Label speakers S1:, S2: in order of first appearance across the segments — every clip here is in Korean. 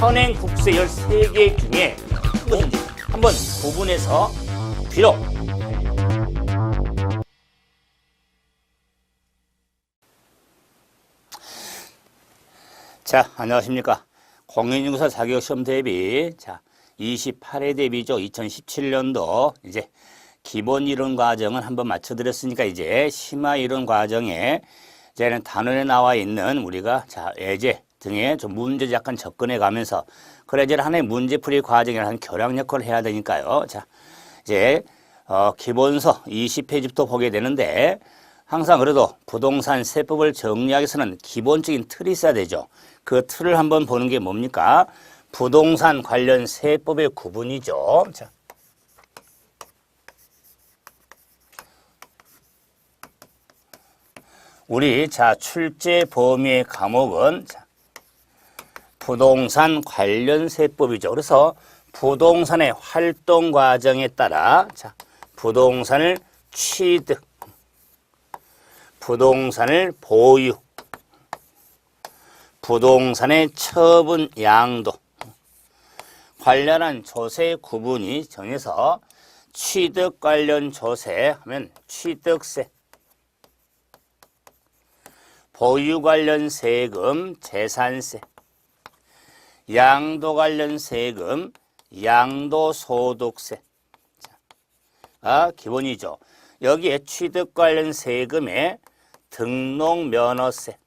S1: 현행 국세 13개 중에 무엇인지 한번 구분해서 비록 자, 안녕하십니까. 공인중개사 자격시험 대비 28회 대비죠. 2017년도 이제 기본 이론 과정은 한번 맞춰드렸으니까 이제 심화 이론 과정에 이제는 단원에 나와 있는 우리가 예제 등의 좀 문제 약간 접근해 가면서 그래 이제 하나의 문제풀이 과정이라는 교량 역할을 해야 되니까요. 자, 이제 기본서 20페이지부터 보게 되는데 항상 그래도 부동산 세법을 정리하기 위해서는 기본적인 틀이 있어야 되죠. 그 틀을 한번 보는 게 뭡니까? 부동산 관련 세법의 구분이죠. 자. 우리 출제 범위의 과목은 부동산 관련 세법이죠. 그래서 부동산의 활동 과정에 따라 부동산을 취득, 부동산을 보유, 부동산의 처분 양도 관련한 조세 구분이 정해서 취득 관련 조세 하면 취득세, 보유 관련 세금 재산세, 양도 관련 세금 양도소득세가 기본이죠. 여기에 취득 관련 세금에 등록면허세,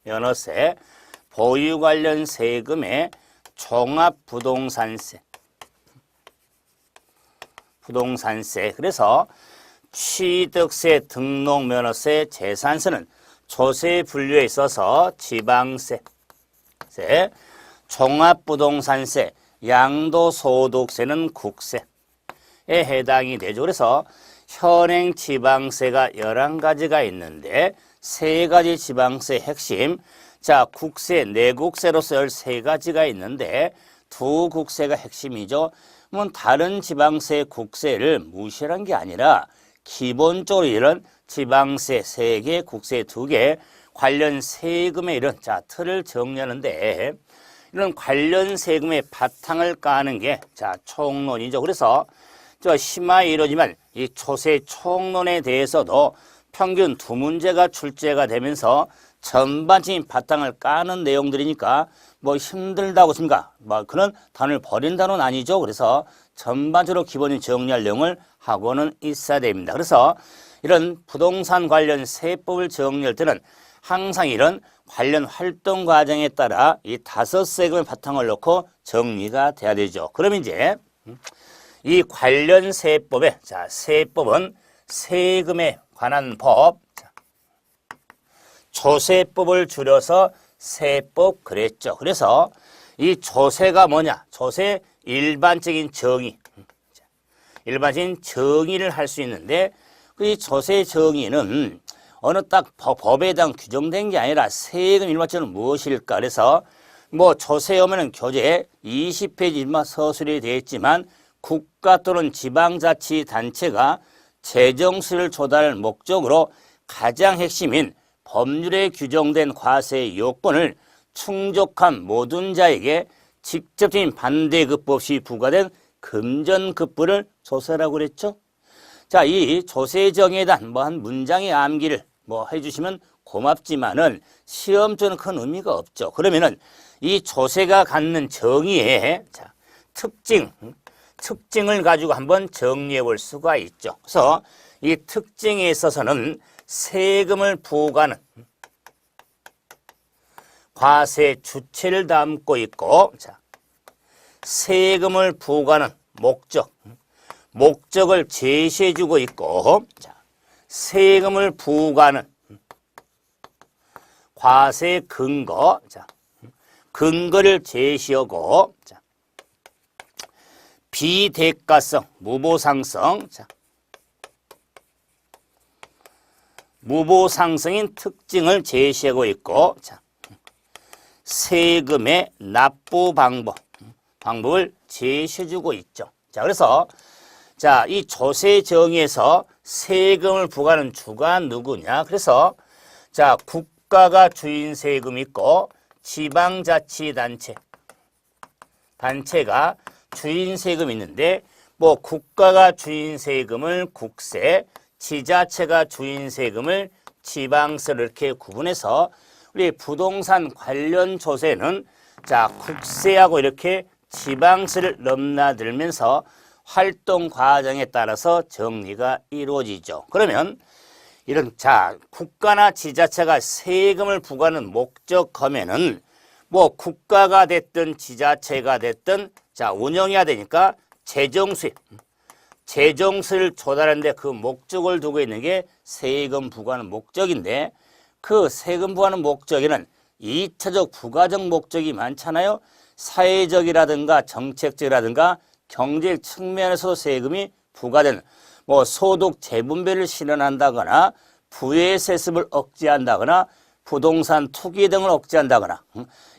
S1: 면허세, 보유 관련 세금에 종합부동산세, 부동산세. 그래서 취득세, 등록면허세, 재산세는 조세 분류에 있어서 지방세, 종합부동산세, 양도소득세는 국세에 해당이 되죠. 그래서 현행 지방세가 11가지가 있는데 3가지 지방세 핵심, 국세, 내국세로서 13가지가 있는데 2국세가 핵심이죠. 그러면 다른 지방세, 국세를 무시하는 게 아니라 기본적으로 이런 지방세 3개, 국세 2개, 관련 세금의 이런 틀을 정리하는데 이런 관련 세금의 바탕을 까는 게 총론이죠. 그래서 심화 이론이지만 이 조세 총론에 대해서도 평균 2문제가 출제가 되면서 전반적인 바탕을 까는 내용들이니까 힘들다고 했습니까? 그런 단어를 버린 단어는 아니죠. 그래서 전반적으로 기본적인 정리할 내용을 하고는 있어야 됩니다. 그래서 이런 부동산 관련 세법을 정리할 때는 항상 이런 관련 활동 과정에 따라 이 5세금의 바탕을 놓고 정리가 돼야 되죠. 그럼 이제 이 관련 세법에 세법은 세금에 관한 법, 조세법을 줄여서 세법 그랬죠. 그래서 이 조세가 뭐냐? 조세 일반적인 정의, 일반적인 정의를 할 수 있는데 이 조세 정의는 어느 딱 법에 대한 규정된 게 아니라 세금 일반적으로 무엇일까? 그래서 조세 오면은 교재 20페이지 서술이 되어 있지만 국가 또는 지방자치단체가 재정수를 조달할 목적으로 가장 핵심인 법률에 규정된 과세의 요건을 충족한 모든 자에게 직접적인 반대급 없이 부과된 금전급부를 조세라고 그랬죠. 이 조세 정의에 대한 한 문장의 암기를 해주시면 고맙지만은 시험적으로는 큰 의미가 없죠. 그러면은 이 조세가 갖는 정의의 특징을 가지고 한번 정리해 볼 수가 있죠. 그래서 이 특징에 있어서는 세금을 부과하는 과세 주체를 담고 있고, 세금을 부과하는 목적을 제시해 주고 있고, 세금을 부과하는 과세 근거, 근거를 제시하고, 비대가성, 무보상성, 무보상성인 특징을 제시하고 있고, 세금의 납부 방법을 제시해주고 있죠. 그래서 이 조세 정의에서 세금을 부과하는 주가 누구냐? 그래서 국가가 주인 세금이 있고 지방자치단체. 단체가 주인 세금이 있는데 뭐 국가가 주인 세금을 국세, 지자체가 주인 세금을 지방세로 이렇게 구분해서 우리 부동산 관련 조세는 자 국세하고 이렇게 지방세를 넘나들면서 활동 과정에 따라서 정리가 이루어지죠. 그러면 이런 자 국가나 지자체가 세금을 부과하는 목적하면은 뭐 국가가 됐든 지자체가 됐든 자 운영해야 되니까 재정 수입, 재정세를 조달하는데 그 목적을 두고 있는 게 세금 부과하는 목적인데 그 세금 부과하는 목적에는 2차적 부가적 목적이 많잖아요. 사회적이라든가 정책적이라든가 경제 측면에서도 세금이 부과되는 뭐 소득 재분배를 실현한다거나 부의 세습을 억제한다거나 부동산 투기 등을 억제한다거나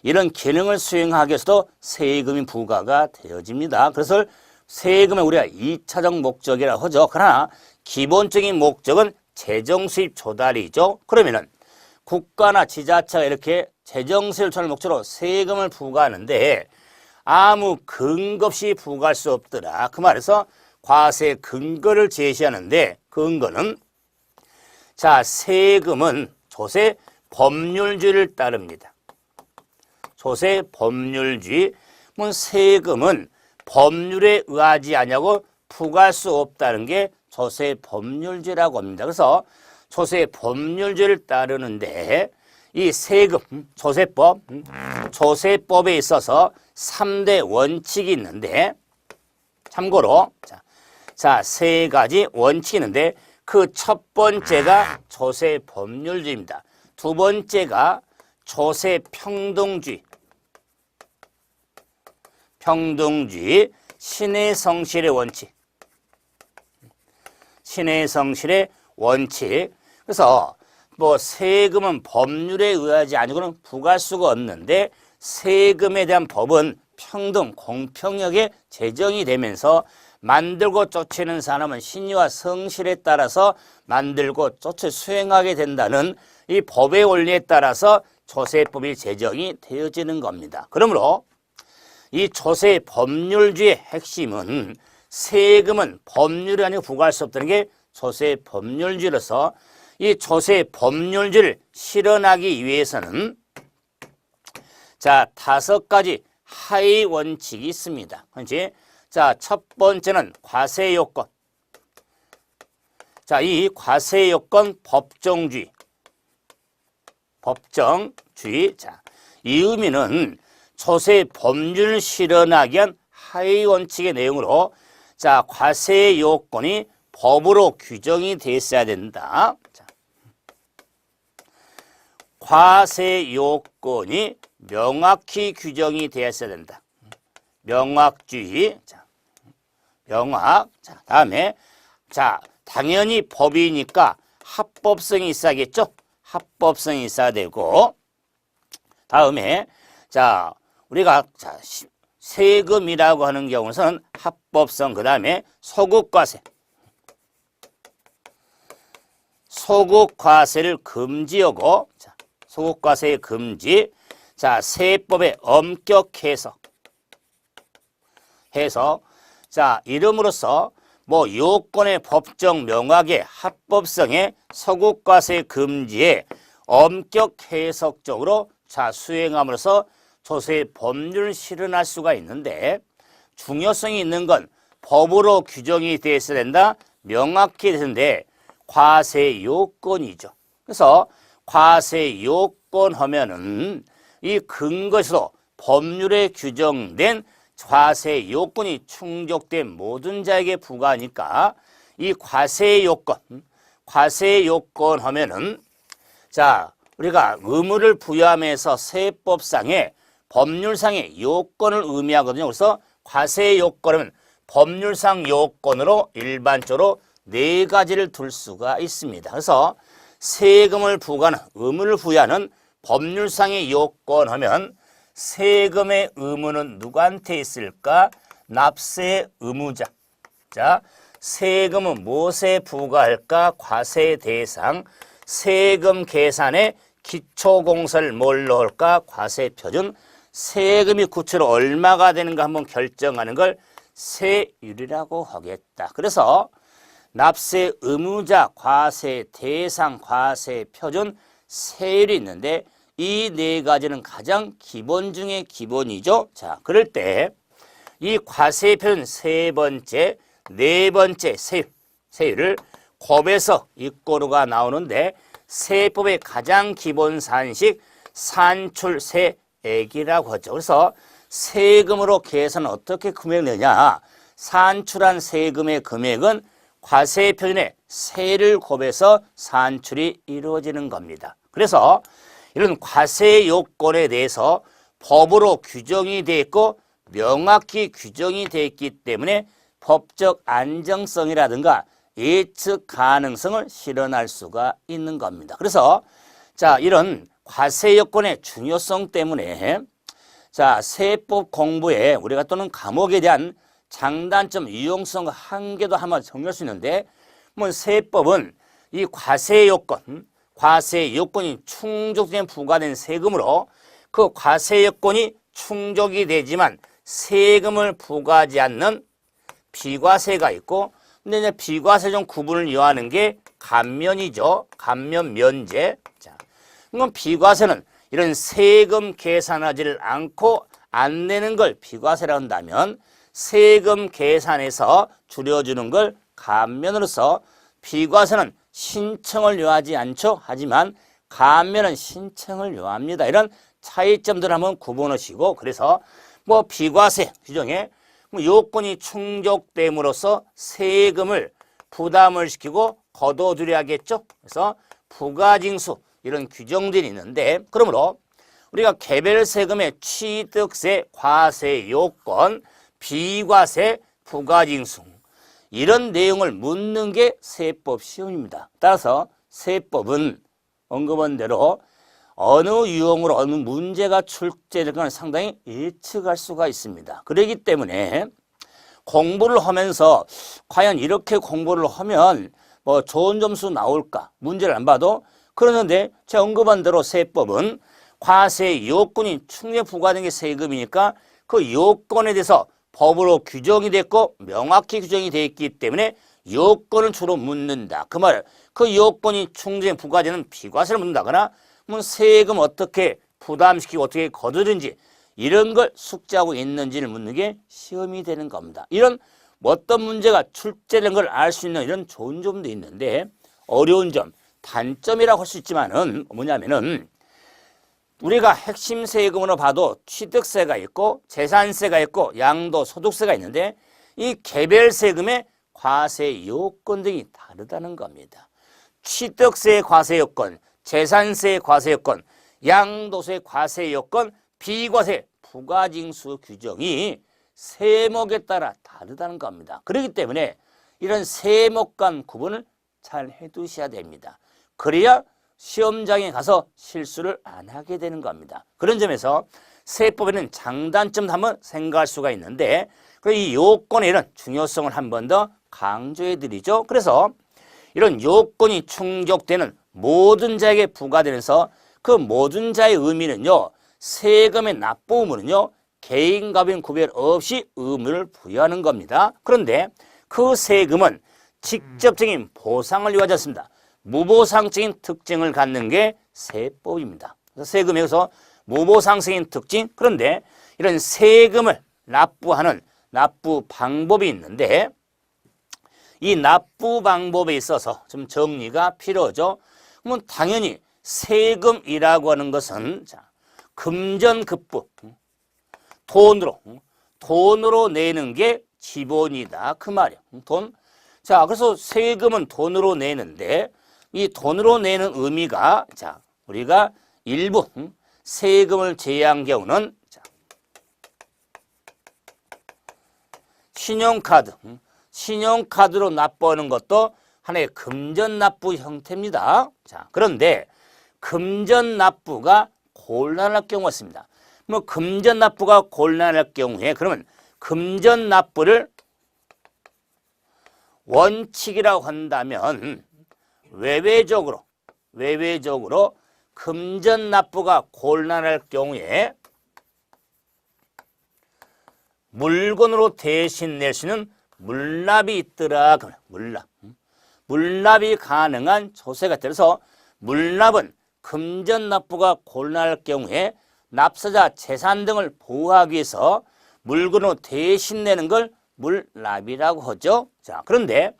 S1: 이런 기능을 수행하기 위해서도 세금이 부과가 되어집니다. 그래서 세금을 우리가 2차적 목적이라고 하죠. 그러나 기본적인 목적은 재정 수입 조달이죠. 그러면은 국가나 지자체가 이렇게 재정세를 조달 목적으로 세금을 부과하는데 아무 근거 없이 부과할 수 없더라. 그 말에서 과세 근거를 제시하는데 근거는 자 세금은 조세 법률주의를 따릅니다. 조세 법률주의. 세금은 법률에 의하지 않냐고 부과할 수 없다는 게 조세 법률주의라고 합니다. 그래서 조세 법률주의를 따르는데 이 세금, 조세법, 조세법에 있어서 3대 원칙이 있는데 참고로 자, 세 가지 원칙이 있는데 그 첫 번째가 조세 법률주의입니다. 두 번째가 조세 평등주의, 평등주의, 신의 성실의 원칙, 신의 성실의 원칙. 그래서 뭐 세금은 법률에 의하지 아니고는 부과할 수가 없는데 세금에 대한 법은 평등, 공평하게 제정이 되면서 만들고 쫓기는 사람은 신의와 성실에 따라서 만들고 쫓아 수행하게 된다는 이 법의 원리에 따라서 조세법이 제정이 되어지는 겁니다. 그러므로 이 조세 법률주의의 핵심은 세금은 법률이 아니고 부과할 수 없다는 게 조세 법률주의로서 이 조세 법률주의를 실현하기 위해서는 자 5가지 하위 원칙이 있습니다. 그렇지? 자, 첫 번째는 과세 요건. 자, 이 과세 요건 법정주의. 법정주의. 자, 이 의미는 조세 법률을 실현하기 위한 하위 원칙의 내용으로 자, 과세 요건이 법으로 규정이 돼 있어야 된다. 자, 과세 요건이 명확히 규정이 되어 있어야 된다. 명확주의. 자, 명확. 자, 다음에 자, 당연히 법이니까 합법성이 있어야겠죠? 합법성이 있어야 되고 다음에 자, 우리가 자, 세금이라고 하는 경우는 합법성 그다음에 소극과세. 소극과세를 금지하고 자, 소극과세의 금지. 자, 세법의 엄격 해석. 자, 이름으로써 뭐 요건의 법정 명확의 합법성의 소극과세 금지에 엄격 해석적으로 자 수행함으로써 조세 법률을 실현할 수가 있는데 중요성이 있는 건 법으로 규정이 되어 있어야 된다. 명확히 되는데 과세 요건이죠. 그래서 과세 요건 하면은 이 근거에서도 법률에 규정된 과세 요건이 충족된 모든 자에게 부과하니까 이 과세 요건 하면은 자 우리가 의무를 부여함에서 세법상의 법률상의 요건을 의미하거든요. 그래서 과세 요건은 법률상 요건으로 일반적으로 4가지를 둘 수가 있습니다. 그래서 세금을 부과하는 의무를 부여하는 법률상의 요건 하면 세금의 의무는 누구한테 있을까? 납세 의무자. 자, 세금은 무엇에 부과할까? 과세 대상, 세금 계산의 기초공사를 뭘로 할까? 과세표준. 세금이 구체로 얼마가 되는가 한번 결정하는 걸 세율이라고 하겠다. 그래서 납세 의무자, 과세 대상, 과세 표준, 세율이 있는데 이 네 가지는 가장 기본 중에 기본이죠. 자, 그럴 때 이 과세 표준 세 번째, 네 번째 세율을 곱해서 이꼬르가 나오는데 세법의 가장 기본 산식 산출세액이라고 하죠. 그래서 세금으로 계산은 어떻게 금액을 내냐? 산출한 세금의 금액은 과세 표준에 세를 곱해서 산출이 이루어지는 겁니다. 그래서 이런 과세 요건에 대해서 법으로 규정이 되어 있고 명확히 규정이 되어 있기 때문에 법적 안정성이라든가 예측 가능성을 실현할 수가 있는 겁니다. 그래서 자, 이런 과세 요건의 중요성 때문에 자, 세법 공부에 우리가 또는 과목에 대한 장단점, 유용성, 한계도 한번 정리할 수 있는데, 뭐 세법은 이 과세 요건이 충족된 부과된 세금으로 그 과세 요건이 충족이 되지만 세금을 부과하지 않는 비과세가 있고, 근데 이제 비과세 중 구분을 요하는 게 감면이죠. 감면 면제. 자, 그럼 비과세는 이런 세금 계산하지를 않고 안 내는 걸 비과세라 한다면 세금 계산에서 줄여주는 걸 감면으로서 비과세는 신청을 요하지 않죠. 하지만 감면은 신청을 요합니다. 이런 차이점들을 한번 구분하시고, 그래서 뭐 비과세 규정에 요건이 충족됨으로써 세금을 부담을 시키고 거둬들여야겠죠. 그래서 부가징수 이런 규정들이 있는데, 그러므로 우리가 개별 세금의 취득세, 과세 요건, 비과세, 부가징수 이런 내용을 묻는 게 세법 시험입니다. 따라서 세법은 언급한 대로 어느 유형으로 어느 문제가 출제될 건 상당히 예측할 수가 있습니다. 그렇기 때문에 공부를 하면서 과연 이렇게 공부를 하면 뭐 좋은 점수 나올까? 문제를 안 봐도 그러는데 제가 언급한 대로 세법은 과세 요건이 충분히 부과된 게 세금이니까 그 요건에 대해서 법으로 규정이 됐고 명확히 규정이 되어 있기 때문에 요건을 주로 묻는다. 그 말, 그 요건이 충분히 부과되는 비과세를 묻는다거나 뭐 세금 어떻게 부담시키고 어떻게 거두든지 이런 걸 숙지하고 있는지를 묻는 게 시험이 되는 겁니다. 이런 어떤 문제가 출제된 걸 알 수 있는 이런 좋은 점도 있는데 어려운 점, 단점이라고 할 수 있지만은 뭐냐면은 우리가 핵심 세금으로 봐도 취득세가 있고 재산세가 있고 양도소득세가 있는데 이 개별 세금의 과세 요건 등이 다르다는 겁니다. 취득세 과세 요건, 재산세 과세 요건, 양도세 과세 요건, 비과세 부가징수 규정이 세목에 따라 다르다는 겁니다. 그렇기 때문에 이런 세목 간 구분을 잘 해두셔야 됩니다. 그래야 시험장에 가서 실수를 안 하게 되는 겁니다. 그런 점에서 세법에는 장단점도 한번 생각할 수가 있는데 이 요건의 이런 중요성을 한 번 더 강조해 드리죠. 그래서 이런 요건이 충족되는 모든 자에게 부과되면서 그 모든 자의 의미는요, 세금의 납부 의무는요, 개인가별 구별 없이 의무를 부여하는 겁니다. 그런데 그 세금은 직접적인 보상을 요하지 않습니다. 무보상적인 특징을 갖는 게 세법입니다. 그래서 세금에서 무보상적인 특징, 그런데 이런 세금을 납부하는 납부 방법이 있는데 이 납부 방법에 있어서 좀 정리가 필요하죠. 그러면 당연히 세금이라고 하는 것은 자, 금전급부, 돈으로 내는 게 기본이다. 그 말이야. 돈. 자, 그래서 세금은 돈으로 내는데 이 돈으로 내는 의미가 자, 우리가 일부 세금을 제외한 경우는 자, 신용카드로 납부하는 것도 하나의 금전 납부 형태입니다. 자, 그런데 금전 납부가 곤란할 경우가 있습니다. 뭐 금전 납부가 곤란할 경우에 그러면 금전 납부를 원칙이라고 한다면 외외적으로 금전납부가 곤란할 경우에 물건으로 대신 낼 수 있는 물납이 있더라. 물납이 가능한 조세가 있더라서 물납은 금전납부가 곤란할 경우에 납세자 재산 등을 보호하기 위해서 물건으로 대신 내는 걸 물납이라고 하죠. 자, 그런데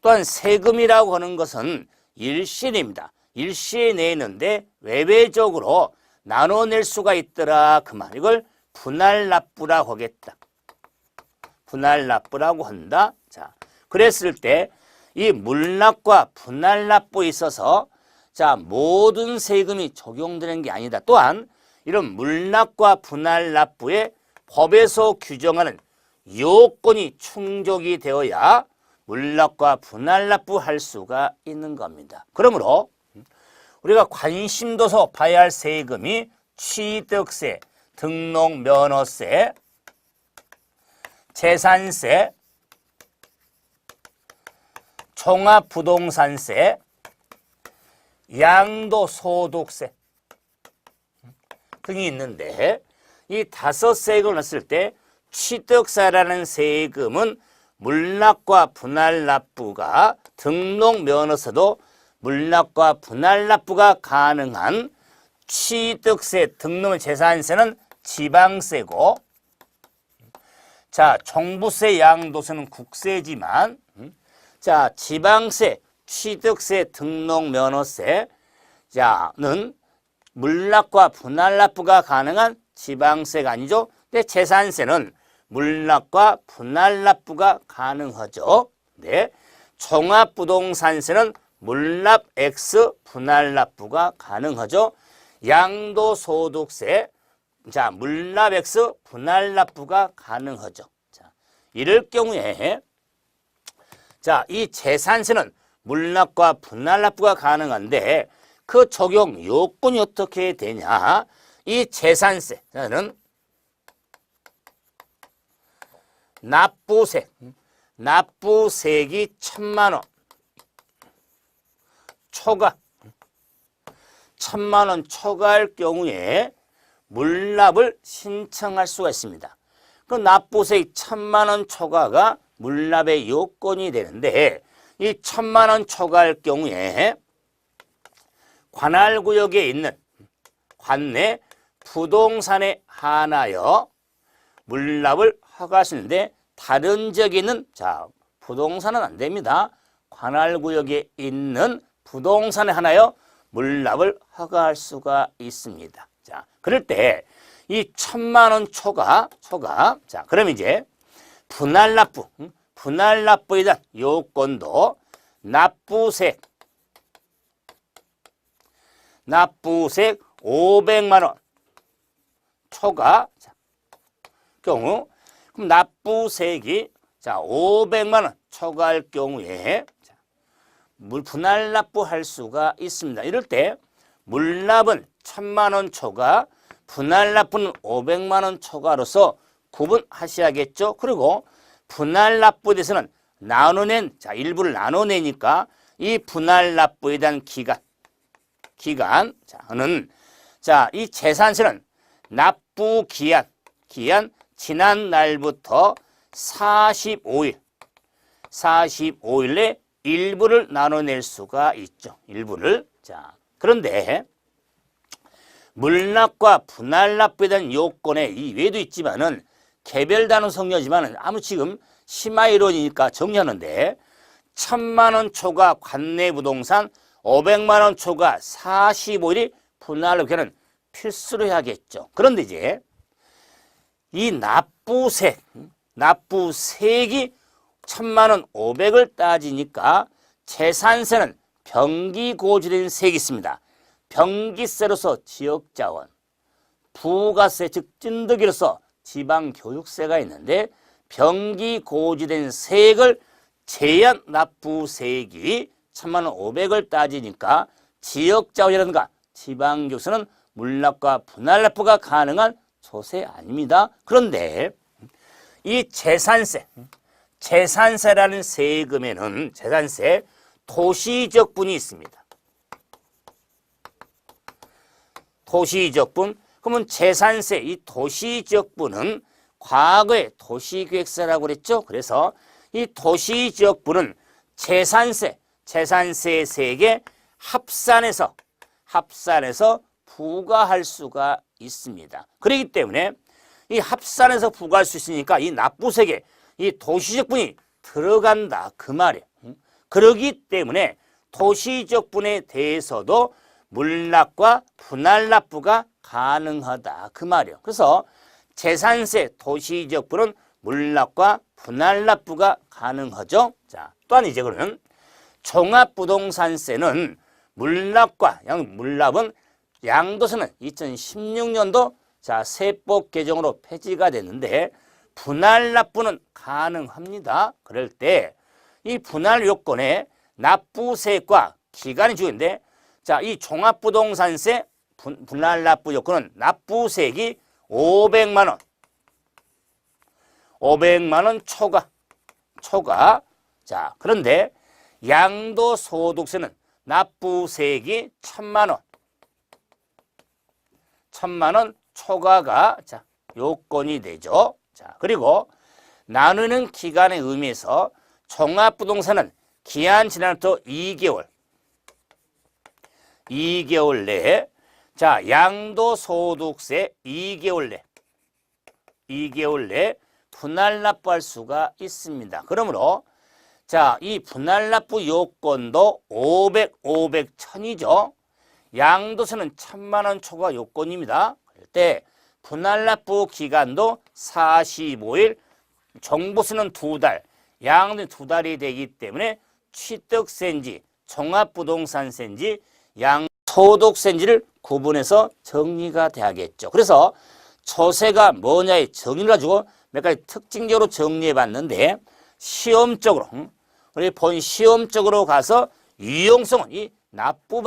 S1: 또한 세금이라고 하는 것은 일시입니다. 일시에 내는데 외외적으로 나눠낼 수가 있더라. 그 말. 이걸 분할납부라고 하겠다. 분할납부라고 한다. 자, 그랬을 때 이 물납과 분할납부에 있어서 자, 모든 세금이 적용되는 게 아니다. 또한 이런 물납과 분할납부에 법에서 규정하는 요건이 충족이 되어야 물납과 분할납부 할 수가 있는 겁니다. 그러므로 우리가 관심 둬서 봐야 할 세금이 취득세, 등록면허세, 재산세, 종합부동산세, 양도소득세 등이 있는데 이 5세금을 넣었을 때 취득세라는 세금은 물납과 분할납부가 등록면허세도 물납과 분할납부가 가능한 취득세, 등록 재산세는 지방세고 자, 종부세, 양도세는 국세지만 자, 지방세, 취득세, 등록면허세 자는 물납과 분할납부가 가능한 지방세가 아니죠. 근데 재산세는 물납과 분할납부가 가능하죠. 네. 종합부동산세는 물납 X 분할납부가 가능하죠. 양도소득세 자, 물납 X 분할납부가 가능하죠. 자, 이럴 경우에 자, 이 재산세는 물납과 분할납부가 가능한데 그 적용 요건이 어떻게 되냐? 이 재산세는 납부세액이 1,000만 원 초과 1,000만 원 초과할 경우에 물납을 신청할 수가 있습니다. 그 납부세액 1,000만 원 초과가 물납의 요건이 되는데 이 1,000만 원 초과할 경우에 관할구역에 있는 관내 부동산에 한하여 물납을 허가하시는데 다른 지역에 있는 자 부동산은 안 됩니다. 관할구역에 있는 부동산에 한하여 물납을 허가할 수가 있습니다. 자, 그럴 때 이 1,000만 원 초과 자, 그럼 이제 분할납부에 대한 요건도 납부세액 500만 원 초과 자, 경우 그럼 납부세액이 자 500만 원 초과할 경우에 자, 분할납부 할 수가 있습니다. 이럴 때 물납은 1,000만 원 초과, 분할납부는 500만 원 초과로서 구분하셔야겠죠. 그리고 분할납부에 대해서는 자 일부를 나눠내니까 이 분할납부에 대한 기간은 자 이 재산세는 납부 기한 지난 날부터 45일 내 일부를 나눠낼 수가 있죠. 일부를. 자, 그런데 물납과 분할납부에 대한 요건에 이 외에도 있지만은 개별 단위 성려지만은 아무 지금 심화이론이니까 정리하는데 1,000만 원 초과 관내 부동산 500만 원 초과 45일이 분할납부는 필수로 해야겠죠. 그런데 이제 이 납부세액이 1,000만 원 500을 따지니까 재산세는 병기고지된 세액이 있습니다. 병기세로서 지역자원, 부가세 즉 찐득이로서 지방교육세가 있는데 병기고지된 세액을 제한 납부세액이 1,000만 원 500을 따지니까 지역자원이라든가 지방교육세는 물납과 분할납부가 가능한 조세 아닙니다. 그런데 이 재산세라는 세금에는 재산세 도시지역분이 있습니다. 도시지역분. 그러면 재산세, 이 도시지역분은 과거의 도시계획세라고 그랬죠. 그래서 이 도시지역분은 재산세 세액에 합산해서 부과할 수가 있습니다. 그렇기 때문에 이 합산해서 부과할 수 있으니까 이 납부세액에 이 도시지역분이 들어간다 그 말이에요. 그렇기 때문에 도시지역분에 대해서도 물납과 분할납부가 가능하다 그 말이에요. 그래서 재산세 도시지역분은 물납과 분할납부가 가능하죠. 자, 또한 이제 그러면 종합부동산세는 물납은 양도세는 2016년도 자 세법 개정으로 폐지가 됐는데 분할납부는 가능합니다. 그럴 때 이 분할 요건에 납부세액과 기간이 중요한데 자, 이 종합부동산세 분할납부 요건은 납부세액이 500만 원 초과. 자, 그런데 양도소득세는 납부세액이 1,000만 원 초과가 자, 요건이 되죠. 자, 그리고 나누는 기간의 의미에서 종합부동산은 기한 지난 후부터 2개월 내에 자, 양도소득세 2개월 내 분할납부할 수가 있습니다. 그러므로 자, 이 분할납부 요건도 500, 1000이죠. 양도세는 1,000만 원 초과 요건입니다. 그럴 때 분할납부 기간도 45일, 종부세는 2달, 양도는 2달이 되기 때문에 취득세인지 종합부동산세인지 양소득세인지를 구분해서 정리가 돼야겠죠. 그래서 조세가 뭐냐의 정의를 가지고 몇 가지 특징적으로 정리해 봤는데 시험적으로 우리 본 시험적으로 가서 유용성은 이 납부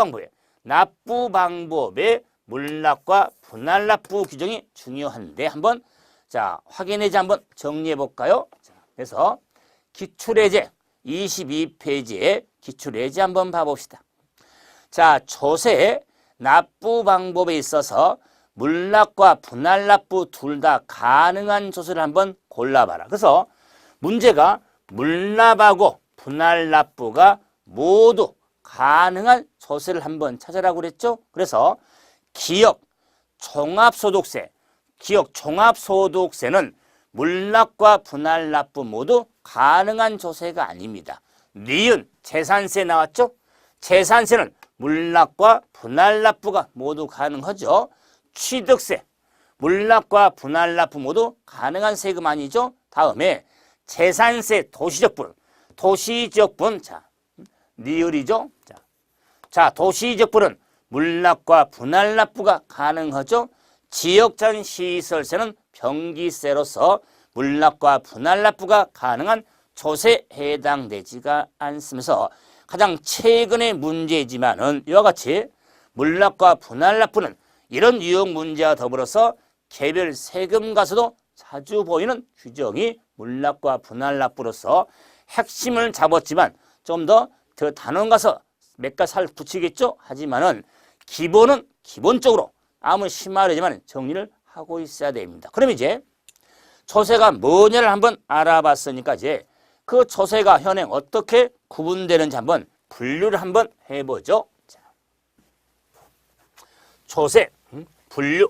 S1: 방법의 물납과 분할납부 규정이 중요한데 한번 자 확인해서 한번 정리해 볼까요? 자, 그래서 기출예제 22페이지에 기출예제 한번 봐봅시다. 자, 조세 납부 방법에 있어서 물납과 분할납부 둘 다 가능한 조세를 한번 골라봐라. 그래서 문제가 물납하고 분할납부가 모두 가능한 조세를 한번 찾으라고 그랬죠. 그래서 기억 종합소득세는 물납과 분할납부 모두 가능한 조세가 아닙니다. 니은 재산세 나왔죠? 재산세는 물납과 분할납부가 모두 가능하죠. 취득세, 물납과 분할납부 모두 가능한 세금 아니죠? 다음에 재산세 도시지역분, 자, 니을이죠? 자, 도시지역분은 물납과 분할납부가 가능하죠? 지역자원 시설세는 병기세로서 물납과 분할납부가 가능한 조세에 해당되지가 않으면서 가장 최근의 문제지만은 이와 같이 물납과 분할납부는 이런 유형 문제와 더불어서 개별 세금과서도 자주 보이는 규정이 물납과 분할납부로서 핵심을 잡았지만 좀 더 단원 가서 몇 가지 살 붙이겠죠? 하지만은 기본적으로 아무리 심하려지만 정리를 하고 있어야 됩니다. 그럼 이제 조세가 뭐냐를 한번 알아봤으니까 이제 그 조세가 현행 어떻게 구분되는지 한번 분류를 한번 해보죠. 자, 조세 분류.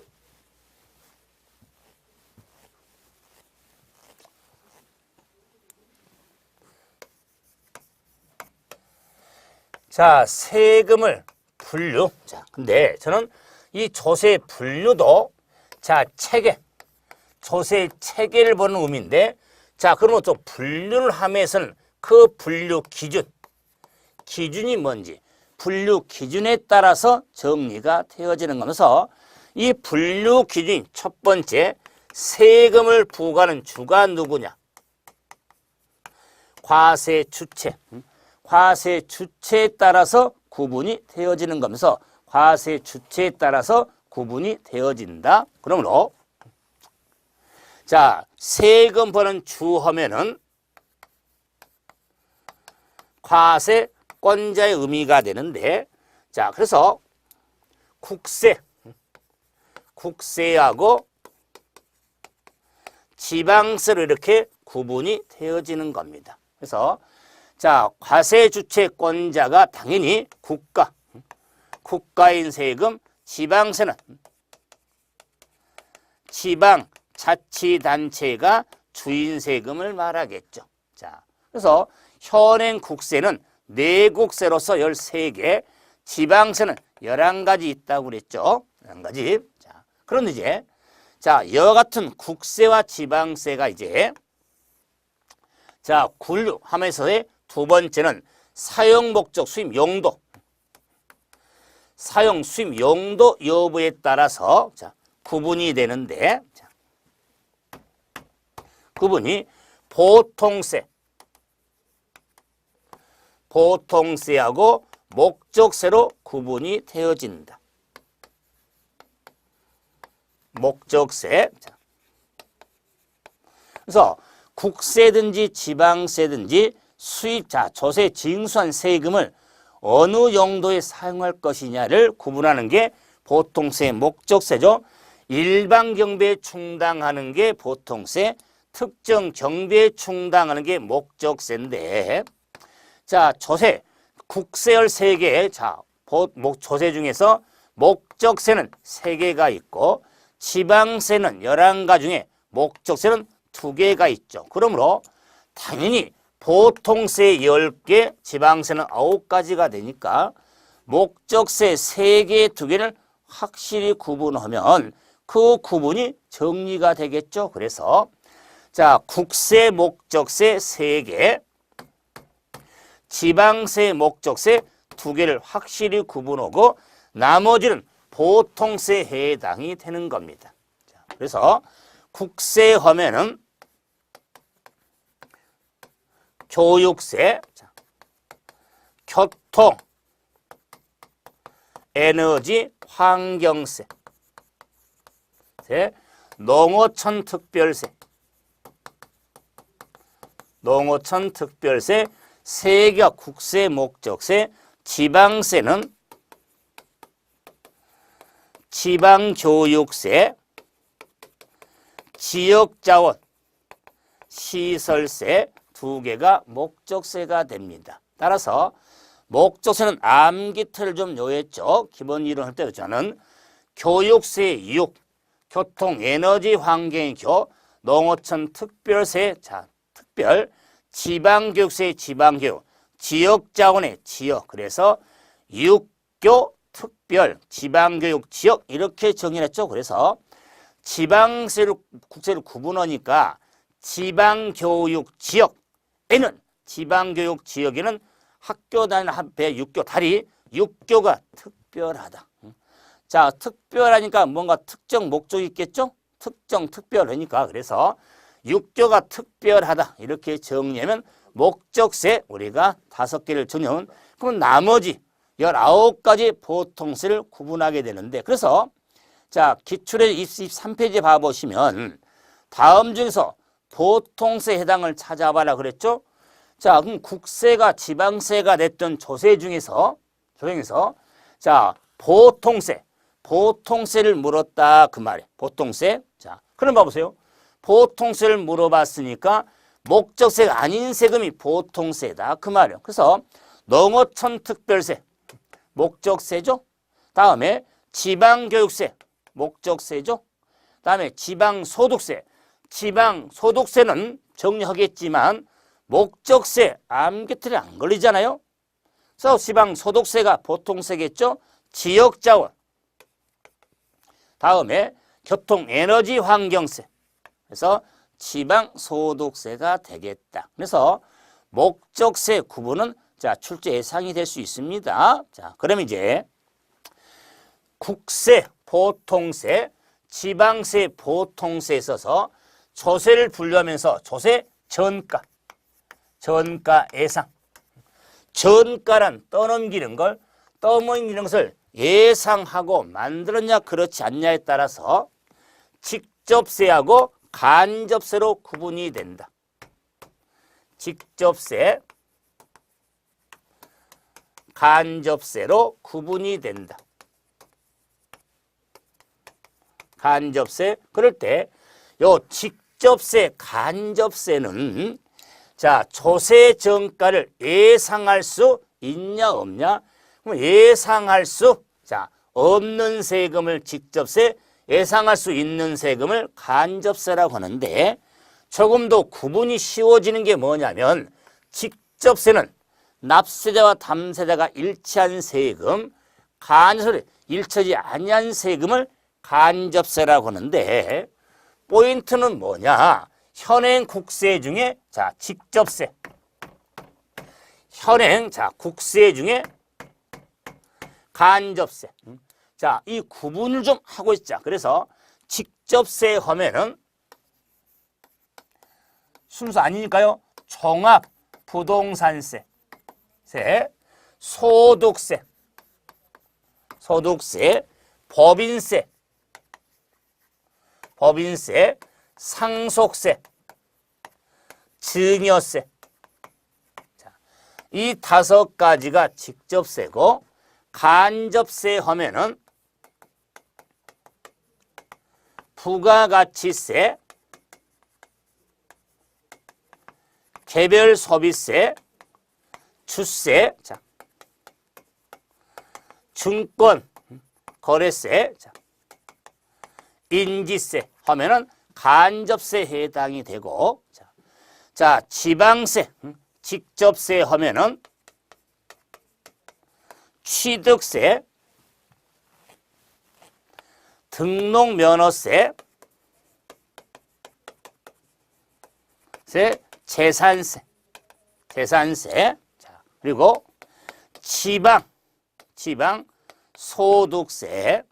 S1: 자, 세금을 분류. 자, 근데 저는 이 조세 분류도 자, 조세 체계를 보는 의미인데 자, 그러면 또 분류를 함에서는 그 분류 기준이 뭔지 분류 기준에 따라서 정리가 되어지는 거면서 이 분류 기준이 첫 번째 세금을 부과하는 주가 누구냐? 과세 주체에 따라서 구분이 되어지는 거면서 과세 주체에 따라서 구분이 되어진다. 그러므로 자, 세금 버는 주 하면은 과세권자의 의미가 되는데 자, 그래서 국세 국세하고 지방세로 이렇게 구분이 되어지는 겁니다. 그래서 자, 과세 주체권자가 당연히 국가인 세금, 지방세는 지방자치단체가 주인 세금을 말하겠죠. 자, 그래서 현행 국세는 내국세로서 13개, 지방세는 11가지 있다고 그랬죠. 11가지. 자, 그런데 이제 자, 이와 같은 국세와 지방세가 이제 자, 분류하면서의 두 번째는 사용 목적, 수입 용도. 사용 수입 용도 여부에 따라서 자, 구분이 되는데 자, 구분이 보통세하고 목적세로 구분이 되어진다. 목적세. 자. 그래서 국세든지 지방세든지 수입자, 조세, 징수한 세금을 어느 용도에 사용할 것이냐를 구분하는 게 보통세, 목적세죠. 일반 경비에 충당하는 게 보통세, 특정 경비에 충당하는 게 목적세인데 자, 조세, 국세 13개, 자, 조세 중에서 목적세는 3개가 있고 지방세는 11가지 중에 목적세는 2개가 있죠. 그러므로 당연히 보통세 10개, 지방세는 9가지가 되니까 목적세 3개, 2개를 확실히 구분하면 그 구분이 정리가 되겠죠. 그래서 자, 국세, 목적세 3개, 지방세, 목적세 2개를 확실히 구분하고 나머지는 보통세에 해당이 되는 겁니다. 자, 그래서 국세 하면은 교육세, 자, 교통, 에너지, 환경세, 농어촌 특별세, 세계 국세, 목적세, 지방세는 지방교육세, 지역자원, 시설세 2개가 목적세가 됩니다. 따라서 목적세는 암기틀을 좀 요했죠. 기본 이론할 때 저는 교육세 6, 교통, 에너지, 환경의 교, 농어촌 특별세, 자, 특별, 지방교육세, 지방교육, 지역자원의 지역, 그래서 6교, 특별, 지방교육, 지역 이렇게 정의했죠. 그래서 지방세를 국세를 구분하니까 지방교육 지역에는 지방교육 지역에는 학교 다니는 한배 6교 다리 6교가 특별하다. 자, 특별하니까 뭔가 특정 목적이 있겠죠? 특별하니까 그래서 6교가 특별하다 이렇게 정리하면 목적세 우리가 5개를 정리하면 그럼 나머지 19가지 보통세를 구분하게 되는데 그래서 자, 기출의 23페이지 봐보시면 다음 중에서 보통세에 해당을 찾아봐라 그랬죠? 자, 그럼 국세가 지방세가 됐던 조세 중에서 자, 보통세를 물었다 그 말이에요. 보통세. 자, 그럼 봐보세요. 보통세를 물어봤으니까 목적세가 아닌 세금이 보통세다 그 말이에요. 그래서 농어촌 특별세 목적세죠. 다음에 지방교육세 목적세죠. 다음에 지방소득세. 지방소득세는 정리하겠지만 목적세 암기틀에 안 걸리잖아요. 그래서 지방소득세가 보통세겠죠. 지역자원. 다음에 교통에너지 환경세. 그래서 지방소득세가 되겠다. 그래서 목적세 구분은 자, 출제 예상이 될 수 있습니다. 자, 그럼 이제 국세, 보통세, 지방세, 보통세에 있어서 조세를 분류하면서 조세 전가, 전가 예상. 전가란 떠넘기는 것을 예상하고 만들었냐 그렇지 않냐에 따라서 직접세하고 간접세로 구분이 된다. 직접세, 간접세로 구분이 된다. 간접세. 그럴 때 요 직접세, 간접세는 자, 조세 정가를 예상할 수 있냐 없냐? 그럼 예상할 수 자, 없는 세금을 직접세, 예상할 수 있는 세금을 간접세라고 하는데 조금 더 구분이 쉬워지는 게 뭐냐면 직접세는 납세자와 담세자가 일치한 세금, 간접세는 일치하지 아니한 세금을 간접세라고 하는데 포인트는 뭐냐? 현행 국세 중에 자, 직접세. 현행 자, 국세 중에 간접세. 자, 이 구분을 좀 하고 있자. 그래서 직접세 하면은 순서 아니니까요. 종합 부동산세, 소득세, 법인세, 상속세, 증여세. 자, 이 5가지가 직접세고 간접세 하면은 부가가치세, 개별소비세, 주세, 자, 증권, 거래세, 자, 인지세 하면은 간접세 해당이 되고, 자, 지방세, 직접세 하면은 취득세, 등록면허세, 재산세, 자, 그리고 지방 소득세,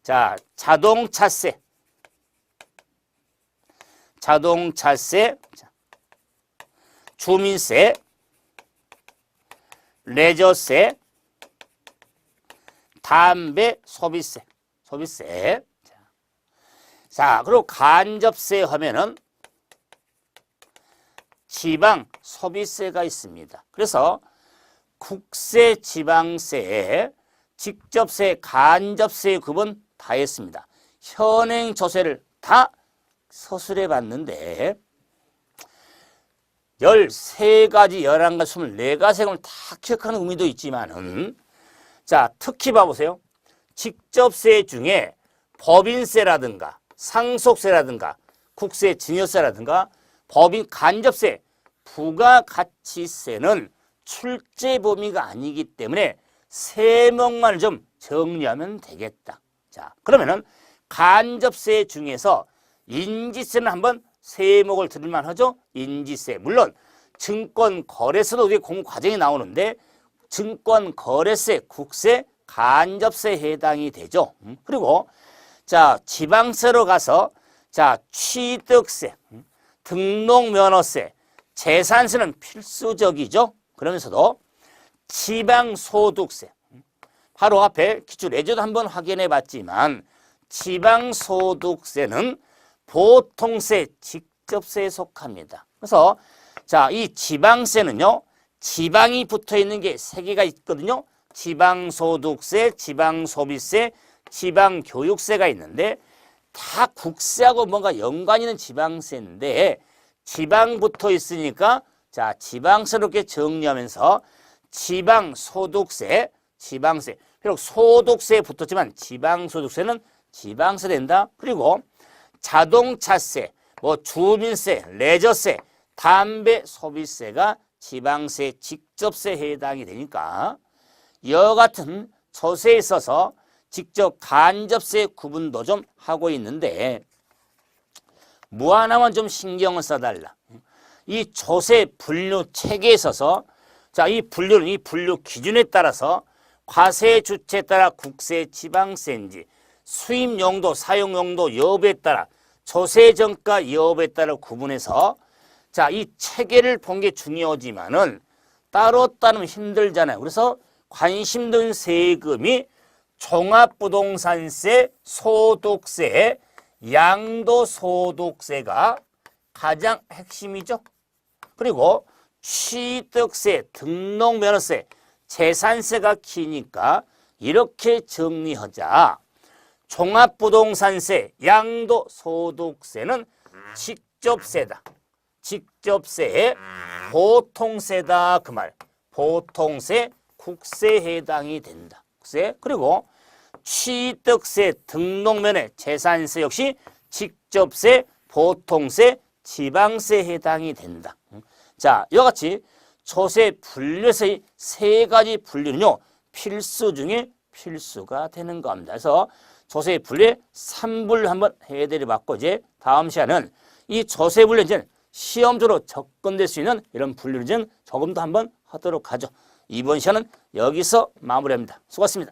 S1: 자, 자동차세, 자, 주민세, 레저세, 담배 소비세. 자, 그리고 간접세 하면은 지방 소비세가 있습니다. 그래서 국세, 지방세에 직접세, 간접세의 구분 다 했습니다. 현행 조세를 다 서술해 봤는데 13가지, 11가지, 24가지 세금을 다 기억하는 의미도 있지만은 자, 특히 봐보세요. 직접세 중에 법인세라든가 상속세라든가 국세, 증여세라든가 법인 간접세, 부가가치세는 출제 범위가 아니기 때문에 세목만 좀 정리하면 되겠다. 자, 그러면은 간접세 중에서 인지세는 한번 세목을 들을만 하죠. 인지세. 물론 증권 거래세도 우리 공부 과정에 나오는데 증권 거래세, 국세, 간접세 해당이 되죠. 그리고 자, 지방세로 가서 자, 취득세, 등록면허세, 재산세는 필수적이죠. 그러면서도 지방소득세, 바로 앞에 기출예제도 한번 확인해 봤지만 지방소득세는 보통세, 직접세에 속합니다. 그래서 자, 이 지방세는요, 지방이 붙어 있는 게 3개가 있거든요. 지방소득세, 지방소비세, 지방교육세가 있는데 다 국세하고 뭔가 연관 있는 지방세인데 지방 붙어 있으니까 자, 지방세롭게 정리하면서 지방소득세, 지방세. 비록 소득세에 붙었지만 지방소득세는 지방세 된다. 그리고 자동차세, 뭐 주민세, 레저세, 담배 소비세가 지방세, 직접세 해당이 되니까 이와 같은 조세에 있어서 직접 간접세 구분도 좀 하고 있는데 뭐 하나만 좀 신경을 써달라. 이 조세 분류 체계에 있어서 자, 이 분류는 이 분류 기준에 따라서 과세 주체에 따라 국세, 지방세인지 수입 용도, 사용 용도, 여부에 따라 조세 정가 여부에 따라 구분해서 자, 이 체계를 본 게 중요하지만은 따로 따르면 힘들잖아요. 그래서 관심 든 세금이 종합부동산세, 소득세, 양도소득세가 가장 핵심이죠. 그리고 취득세, 등록면허세, 재산세가 키니까 이렇게 정리하자. 종합부동산세, 양도소득세는 직접세다. 직접세에 보통세다 그 말. 보통세, 국세에 해당이 된다. 국세. 그리고 취득세, 등록면의 재산세 역시 직접세, 보통세, 지방세에 해당이 된다. 자, 이와 같이 조세 분류세의 세 가지 분류는요, 필수 중에 필수가 되는 겁니다. 그래서 조세 분류의 3분류 한번 해드려 봤고, 이제 다음 시간은 이 조세 분류 이제 시험적으로 접근될 수 있는 이런 분류를 좀 조금 더 한번 하도록 하죠. 이번 시간은 여기서 마무리합니다. 수고하셨습니다.